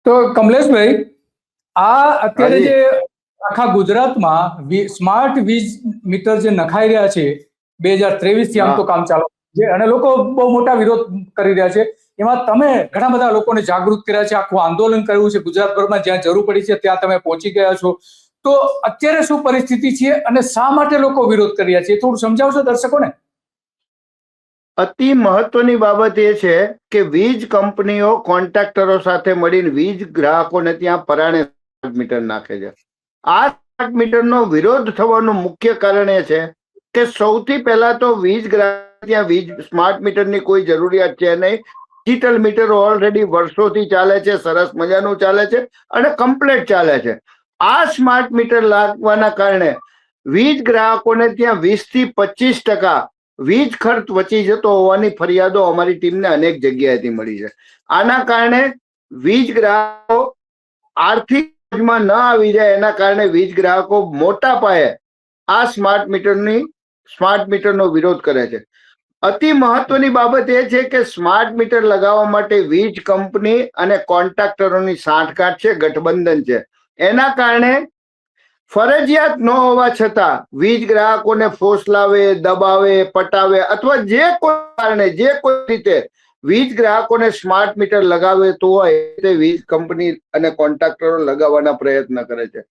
તો કમલેશભાઈ, આ અત્યારે જે આખા ગુજરાતમાં સ્માર્ટ વીજ મીટર જે નખાઈ રહ્યા છે 2023 થી આમ તો કામ ચાલુ છે અને લોકો બહુ મોટા વિરોધ કરી રહ્યા છે. એમાં તમે ઘણા બધા લોકોને જાગૃત કર્યા છે, આખું આંદોલન કર્યું છે ગુજરાતભરમાં, જ્યાં જરૂર પડી છે ત્યાં તમે પહોંચી ગયા છો. તો અત્યારે શું પરિસ્થિતિ છે અને શા માટે લોકો વિરોધ કરી રહ્યા છે, થોડું સમજાવશો દર્શકોને? અતિ મહત્વની બાબત એ છે કે વીજ કંપનીઓ કોન્ટ્રાક્ટરો સાથે મળીને વીજ ગ્રાહકોને ત્યાં પરાણે સ્માર્ટ મીટર નાખે છે. આ સ્માર્ટ મીટરનો વિરોધ થવાનું મુખ્ય કારણ એ છે કે સૌથી પહેલા તો વીજ ગ્રાહક ત્યાં વીજ સ્માર્ટ મીટરની કોઈ જરૂરિયાત છે નહીં. ડિજિટલ મીટરો ઓલરેડી વર્ષોથી ચાલે છે, સરસ મજાનું ચાલે છે અને કમ્પ્લીટ ચાલે છે. આ સ્માર્ટ મીટર લાગવાના કારણે વીજ ગ્રાહકોને ત્યાં 20 થી 25% વીજ ખર્ચ વચી જતો હોવાની ફરિયાદો અમારી ટીમને અનેક જગ્યાએથી મળી છે. આના કારણે વીજ ગ્રાહકો આર્થિક બોજમાં ન આવી જાય, એના કારણે વીજ ગ્રાહકો મોટા પાયે આ સ્માર્ટ મીટરનો વિરોધ કરે છે. અતિ મહત્વની બાબત એ છે કે સ્માર્ટ મીટર લગાવવા માટે વીજ કંપની અને કોન્ટ્રાક્ટરોની સાંઠગાંઠ છે, ગઠબંધન છે. એના કારણે ફરજિયાત ન હોવા છતાં વીજ ગ્રાહકોને ફોસલાવે, દબાવે, પટાવે અથવા જે કોઈ કારણે જે કોઈ રીતે વીજ ગ્રાહકોને સ્માર્ટ મીટર લગાવે તો હોય તે વીજ કંપની અને કોન્ટ્રાક્ટરો લગાવવાના પ્રયત્ન કરે છે.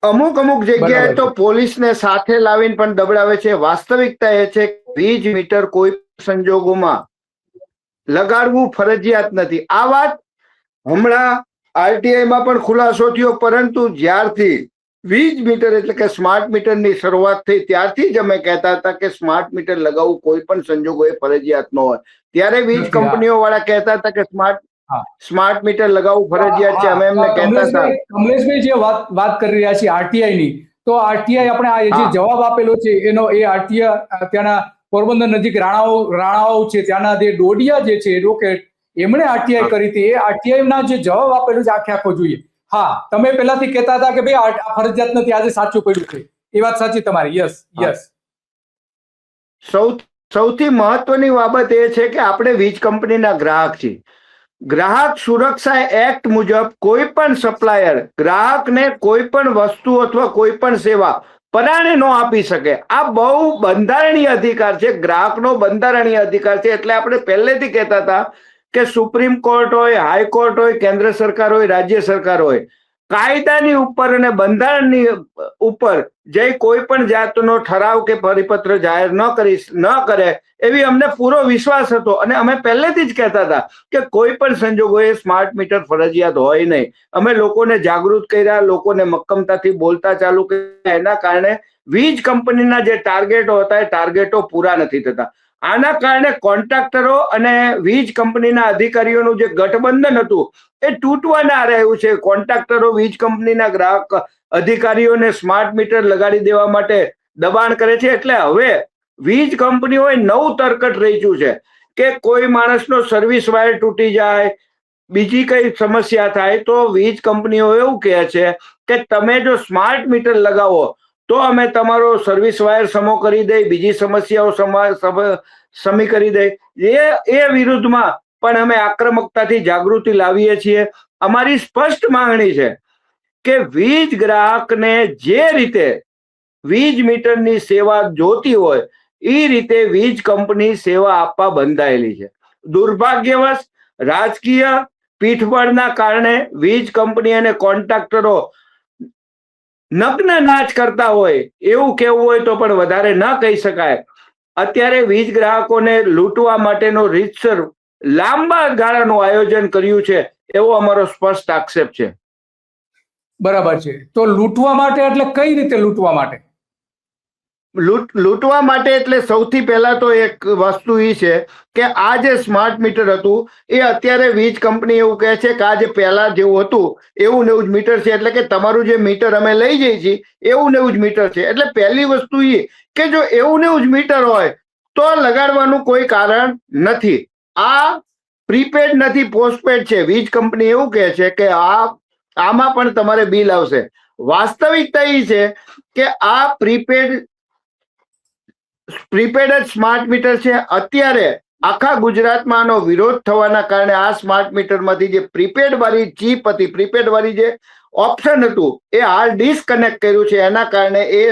અમુક જગ્યાએ તો પોલીસને સાથે લાવીને પણ દબડાવે છે. વાસ્તવિકતા એ છે કે વીજ મીટર કોઈ સંજોગોમાં લગાડવું ફરજિયાત નથી. આ વાત હમણાં આરટીઆઈમાં પણ ખુલાસો થયો, પરંતુ જ્યારથી વીજ મીટર એટલે કે સ્માર્ટ મીટરની શરૂઆત થઈ ત્યારથી જ અમે કહેતા હતા કે સ્માર્ટ મીટર લગાવવું કોઈ પણ સંજોગોએ ફરજિયાત ન હોય. ત્યારે વીજ કંપનીઓ વાળા કહેતા હતા કે સ્માર્ટ મીટર લગાવવું ફરજિયાત છે. અમે એમને કહેતા હતા. કમલેશભાઈ જે વાત કરી રહ્યા છે આરટીઆઈ ની, તો આરટીઆઈ આપણે આ જે જવાબ આપેલો છે એનો, એ આરટીઆઈ ત્યાંના પોરબંદર નજીક રાણાઓ છે, ત્યાંના જે ડોડિયા જે છે એડવોકેટ, એમણે આરટીઆઈ કરી હતી. એ આરટીઆઈ ના જે જવાબ આપેલો છે આખો જોઈએ. હા, તમે પહેલાથી કહેતા હતા કે ભાઈ આ ફરજિયાત નથી, આજે સાચું પડ્યું છે. એ વાત સાચી તમારી. યસ. સૌથી મહત્વની બાબત એ છે કે આપણે વીજ કંપનીના ગ્રાહક છીએ. ગ્રાહક સુરક્ષા એક્ટ મુજબ કોઈ પણ સપ્લાયર ગ્રાહકને કોઈ પણ વસ્તુ અથવા કોઈ પણ સેવા પરાણે ન આપી શકે. આ બહુ બંધારણીય અધિકાર છે, ગ્રાહકનો બંધારણીય અધિકાર છે. એટલે આપણે પહેલેથી કહેતા હતા કે સુપ્રીમ કોર્ટ હોય, હાઈકોર્ટ હોય, કેન્દ્ર સરકાર હોય, રાજ્ય સરકાર હોય, કાયદાની ઉપર અને બંધારણની ઉપર જે કોઈ પણ જાતનો ઠરાવ કે પરિપત્ર જાહેર ન કરે એવી અમને પૂરો વિશ્વાસ હતો. અને અમે પહેલેથી જ કહેતા હતા કે કોઈ પણ સંજોગોએ સ્માર્ટ મીટર ફરજિયાત હોય નહીં. અમે લોકોને જાગૃત કર્યા, લોકોને મક્કમતાથી બોલતા ચાલુ કર્યા. એના કારણે વીજ કંપનીના જે ટાર્ગેટો હતા એ ટાર્ગેટો પૂરા નથી થતા. આના કારણે કોન્ટ્રાક્ટરો અને વીજ કંપનીના અધિકારીઓનું જે ગઠબંધન હતું એ તૂટવાના રહ્યું છે. કોન્ટ્રાક્ટરો વીજ કંપનીના ગ્રાહક અધિકારીઓને સ્માર્ટ મીટર લગાડી દેવા માટે દબાણ કરે છે. એટલે હવે વીજ કંપનીઓએ નવું તરકટ રચ્યું છે કે કોઈ માણસનો સર્વિસ વાયર તૂટી જાય, બીજી કઈ સમસ્યા થાય તો વીજ કંપનીઓ એવું કહે છે કે તમે જો સ્માર્ટ મીટર લગાવો તો અમે તમારો સર્વિસ વાયર સમો કરી દઈ, બીજી સમસ્યાઓ સમી કરી દઈ. એ વિરુદ્ધમાં પણ અમે આક્રમકતાથી જાગૃતિ લાવીએ છીએ. અમારી સ્પષ્ટ માંગણી છે કે વીજ ગ્રાહકને જે રીતે વીજ મીટરની સેવા જોતી હોય એ રીતે વીજ કંપની સેવા આપવા બંધાયેલી છે. દુર્ભાગ્યવશ રાજકીય પીઠબળના કારણે વીજ કંપની અને કોન્ટ્રાક્ટરો નગ્ન નાચ કરતા હોય એવું કહેવું હોય તો પણ વધારે ન કહી શકાય. અત્યારે વીજ ગ્રાહકોને લૂંટવા માટેનો રીતસર લાંબા ગાળાનું આયોજન કર્યું છે એવો અમારો સ્પષ્ટ આક્ષેપ છે. બરાબર છે. તો લૂંટવા માટે એટલે કઈ રીતે લૂંટવા માટે? લૂંટવા માટે એટલે સૌથી પહેલા તો એક વસ્તુ એ છે કે આ જે સ્માર્ટ મીટર હતું એ અત્યારે વીજ કંપની એવું કહે છે કે આ જે પહેલા જેવું હતું એવું નેવું જ મીટર છે. એટલે કે તમારું જે મીટર અમે લઈ જઈએ છીએ એવું નેવું જ મીટર છે. એટલે પહેલી વસ્તુ એ કે જો એવું નેવું જ મીટર હોય તો લગાડવાનું કોઈ કારણ નથી. આ પ્રીપેડ નથી, પોસ્ટપેડ છે. વીજ કંપની એવું કહે છે કે આમાં પણ તમારે બિલ આવશે. વાસ્તવિકતા એ છે કે આ પ્રીપેડ જ સ્માર્ટ મીટર છે. અત્યારે આખા ગુજરાતમાં આનો વિરોધ થવાના કારણે આ સ્માર્ટ મીટરમાંથી જે પ્રીપેડ વાળી ચીપ હતી, પ્રીપેડ વાળી જે ઓપ્શન હતું, એ હાલ ડિસ્કનેક્ટ કર્યું છે. એના કારણે એ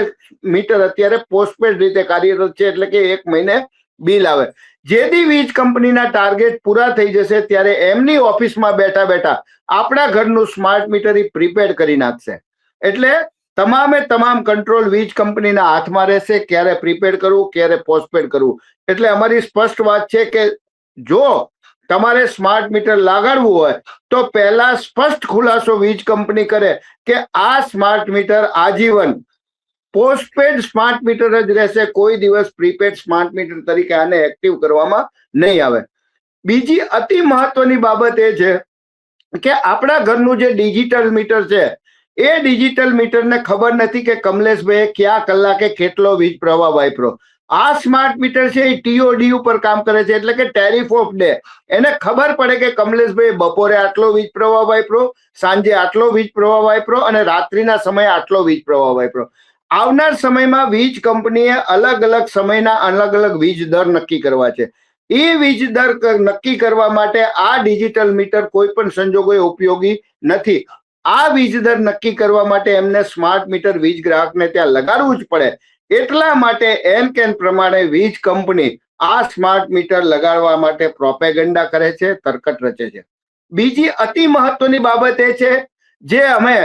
મીટર અત્યારે પોસ્ટપેડ રીતે કાર્યરત છે, એટલે કે 1 મહિને બિલ આવે. જેથી વીજ કંપનીના ટાર્ગેટ પૂરા થઈ જશે ત્યારે એમની ઓફિસમાં બેઠા બેઠા આપણા ઘરનું સ્માર્ટ મીટર પ્રીપેડ કરી નાખશે. એટલે તમામે તમામ કંટ્રોલ વીજ કંપનીના હાથમાં રહેશે, ક્યારે પ્રીપેડ કરવું, ક્યારે પોસ્ટપેડ કરવું. એટલે અમારી સ્પષ્ટ વાત છે કે જો તમારે સ્માર્ટ મીટર લગાડવું હોય તો પહેલા સ્પષ્ટ ખુલાસો વીજ કંપની કરે કે આ સ્માર્ટ મીટર આજીવન પોસ્ટપેડ સ્માર્ટ મીટર જ રહેશે, કોઈ દિવસ પ્રીપેડ સ્માર્ટ મીટર તરીકે આને એક્ટિવ કરવામાં નહીં આવે. બીજી અતિ મહત્વની બાબત એ છે કે આપણા ઘરનું જે ડિજિટલ મીટર છે એ ડિજિટલ મીટરને ખબર નથી કે કમલેશભાઈએ કયા કલાકે કેટલો વીજ પ્રવાહ વાપર્યો. આ સ્માર્ટ મીટર છે એ TOD ઉપર કામ કરે છે, એટલે કે ટેરિફ ઓફ ડે. એને ખબર પડે કે કમલેશભાઈ બપોરે આટલો વીજ પ્રવાહ વાપર્યો, સાંજે આટલો વીજ પ્રવાહ વાપર્યો અને રાત્રિના સમયે આટલો વીજ પ્રવાહ વાપર્યો. આવનાર સમયમાં વીજ કંપનીએ અલગ અલગ સમયના અલગ અલગ વીજ દર નક્કી કરવા છે. એ વીજ દર નક્કી કરવા માટે આ ડિજિટલ મીટર કોઈ પણ સંજોગોએ ઉપયોગી નથી. આ વીજ દર નક્કી કરવા માટે એમને સ્માર્ટ મીટર વીજ ગ્રાહકને ત્યાં લગાડવું જ પડે. એટલા માટે એમ કેન પ્રમાણે વીજ કંપની આ સ્માર્ટ મીટર લગાડવા માટે પ્રોપેગેન્ડા કરે છે, તરકટ રચે છે. બીજી અતિ મહત્વની બાબત એ છે જે અમે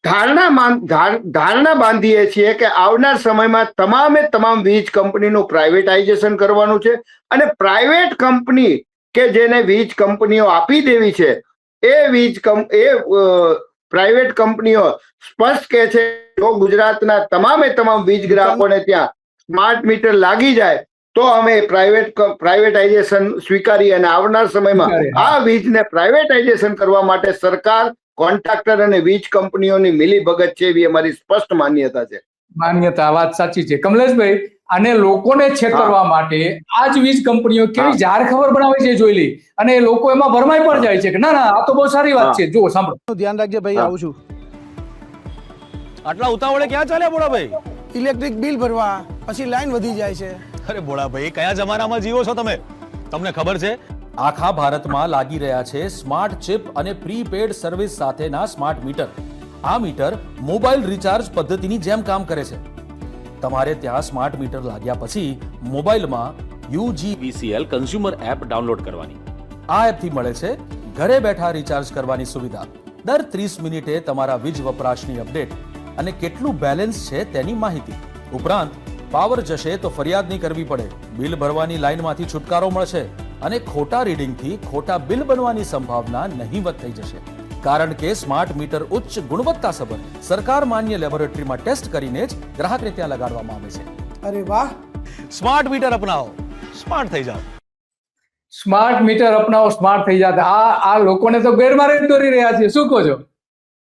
ધારણા બાંધીએ છીએ કે આવનાર સમયમાં તમામે તમામ વીજ કંપનીનું પ્રાઇવેટાઇઝેશન કરવાનું છે અને પ્રાઇવેટ કંપની કે જેને વીજ કંપનીઓ આપી દેવી છે એ પ્રાઇવેટ કંપનીઓ સ્પષ્ટ કહે છે જો ગુજરાતના તમામે તમામ વીજ ગ્રાહકોને ત્યાં સ્માર્ટ મીટર લાગી જાય તો અમે પ્રાઇવેટાઇઝેશન સ્વીકારી અને આવનાર સમયમાં આ વીજને પ્રાઇવેટાઇઝેશન કરવા માટે સરકાર, કોન્ટ્રાક્ટર અને વીજ કંપનીઓની મિલીભગત છે એવી અમારી સ્પષ્ટ માન્યતા છે. માન્યતા, વાત સાચી છે. કમલેશભાઈ, અને લોકોને છેતરવા માટે આ જ વીજ કંપનીઓ કેવી જાહેર ખબર બનાવે છે જોઈ લી, અને લોકો એમાં ભરમાઈ પણ જાય છે કે ના ના આ તો બહુ સારી વાત છે. જો સાંભળો, ધ્યાન રાખજે ભાઈ, આવું છું. આટલા ઉતાવળે ક્યાં ચાલ્યા ભોળાભાઈ? ઇલેક્ટ્રિક બિલ ભરવા, પછી લાઈન વધી જાય છે. અરે ભોળાભાઈ, કયા જમાનામાં જીવો છો તમે? તમને ખબર છે આખા ભારતમાં લાગી રહ્યા છે સ્માર્ટ ચિપ અને પ્રીપેડ સર્વિસ સાથેના સ્માર્ટ મીટર. આ મીટર મોબાઈલ રિચાર્જ પદ્ધતિની જેમ કામ કરે છે. તમારે ત્યાં સ્માર્ટ મીટર લાગ્યા પછી મોબાઈલમાં UGVCL કન્ઝ્યુમર એપ ડાઉનલોડ કરવાની. આ એપથી મળે છે ઘરે બેઠા રિચાર્જ કરવાની સુવિધા. દર 30 મિનિટે તમારા વીજ વપરાશની અપડેટ અને કેટલું બેલેન્સ છે તેની માહિતી. ઉપરાંત પાવર જશે તો ફરિયાદ નહીં કરવી પડે, બિલ ભરવાની લાઈનમાંથી છુટકારો મળશે અને ખોટા રીડિંગથી ખોટા બિલ બનવાની સંભાવના નહીવત થઈ જશે. કારણ કે સ્માર્ટ મીટર ઉચ્ચ ગુણવત્તાસભર સરકાર માન્ય લેબોરેટરીમાં ટેસ્ટ કરીને જ ગ્રાહકને ત્યાં લગાડવામાં આવે છે. અરે વાહ, સ્માર્ટ મીટર અપનાવો, સ્માર્ટ થઈ જાઓ. સ્માર્ટ મીટર અપનાવો, સ્માર્ટ થઈ જાત. આ લોકોને તો ગેરમાર્ગે દોરી રહ્યા છે. શું કહો છો?